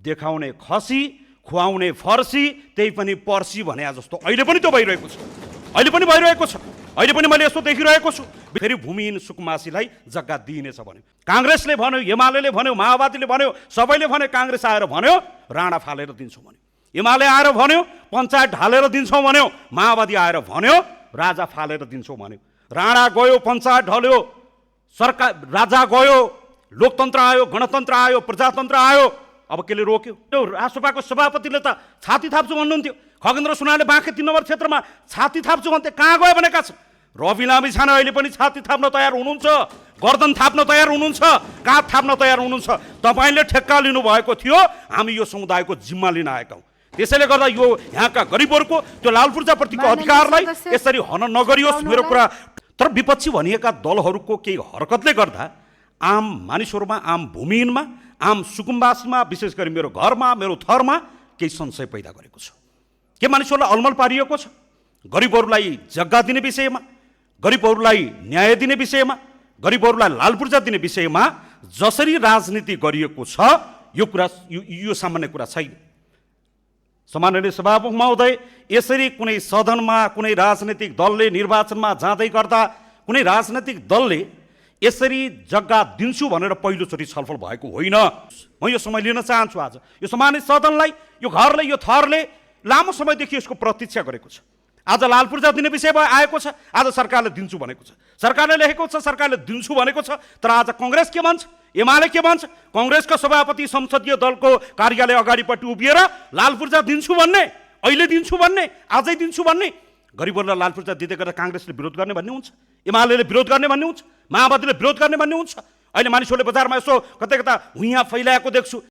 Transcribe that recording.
देखाउने खसी खुवाउने फर्सी त्यही पनि पर्सी भने जस्तो अहिले पनि त्यो भइरहेको छ। अहिले पनि भइरहेको छ। अहिले पनि मैले यस्तो देखिरहेको छु। फेरि भूमिहीन सुकुमासीलाई जग्गा दिइनेछ भन्यो। काङ्ग्रेसले भन्यो, एमाले भन्यो, माओवादीले भन्यो, सबैले भन्यो। काङ्ग्रेस आएर भन्यो राणा फालेर दिन्छौँ भन्यो। एमाले आएर भन्यो पञ्चायत ढालेर दिन्छौँ भन्यो। माओवादी आएर भन्यो राजा फालेर दिन्छौँ भन्यो। राणा गयो, पञ्चायत ढल्यो, सरकार राजा गयो, लोकतन्त्र आयो, गणतन्त्र आयो, प्रजातन्त्र आयो। अब केले रोक्यो? त्यो राष्ट्रसभाको सभापतिले त छाती थाप्छु भन्नुहुन्थ्यो। खगेन्द्र सुनाले बाँके 3 नम्बर क्षेत्रमा छाती थाप्छु भन्थे, कहाँ गयो भनेका छन्? रवि लामी छाने अहिले पनि छाती थाप्न तयार हुनुहुन्छ, गर्दन थाप्न तयार हुनुहुन्छ, काँध थाप्न तयार हुनुहुन्छ। तपाईँले ठेक्का लिनुभएको थियो, हामी यो समुदायको जिम्मा लिन आएका हौँ। त्यसैले गर्दा यो यहाँका गरिबहरूको त्यो लाल पूर्जाप्रतिको अधिकारलाई यसरी हन नगरियोस् मेरो कुरा। तर विपक्षी भनिएका दलहरूको केही हरकतले गर्दा आम मानिसहरूमा, आम भूमिहीनमा, आम सुकुम्बासीमा, विशेष गरी मेरो घरमा, मेरो थरमा केही संशय पैदा गरेको छ। के मानिसहरूलाई अलमल पारिएको छ? गरिबहरूलाई जग्गा दिने विषयमा, गरिबहरूलाई न्याय दिने विषयमा, गरिबहरूलाई लाल पूर्जा दिने विषयमा जसरी राजनीति गरिएको छ यो कुरा यो सामान्य कुरा छैन। सम्माननीय सभामुख महोदय, यसरी कुनै सदनमा कुनै राजनीतिक दलले निर्वाचनमा जाँदै गर्दा कुनै राजनीतिक दलले यसरी जग्गा दिन्छु भनेर पहिलोचोटि छलफल भएको होइन। म यो समय लिन चाहन्छु। आज यो सम्मानित सदनलाई, यो घरले, यो थरले लामो समयदेखि यसको प्रतीक्षा गरेको छ। आज लाल पूर्जा दिने विषयमा आएको छ, आज सरकारले दिन्छु भनेको छ, सरकारले लेखेको छ, सरकारले दिन्छु भनेको छ। तर आज काङ्ग्रेस के भन्छ, एमाले के भन्छ? काङ्ग्रेसको सभापति संसदीय दलको कार्यालय अगाडिपट्टि उभिएर लाल पूर्जा दिन्छु भन्ने, अहिले दिन्छु भन्ने, आजै दिन्छु भन्ने। गरिबहरूलाई लाल पूर्जा दिँदै गर्दा काङ्ग्रेसले विरोध गर्ने भन्ने हुन्छ, एमाले विरोध गर्ने भन्ने हुन्छ, माओवादीले विरोध गर्ने भन्ने हुन्छ। अहिले मानिसहरूले बजारमा यसो कतै कता भुइँया फैलाएको देख्छु।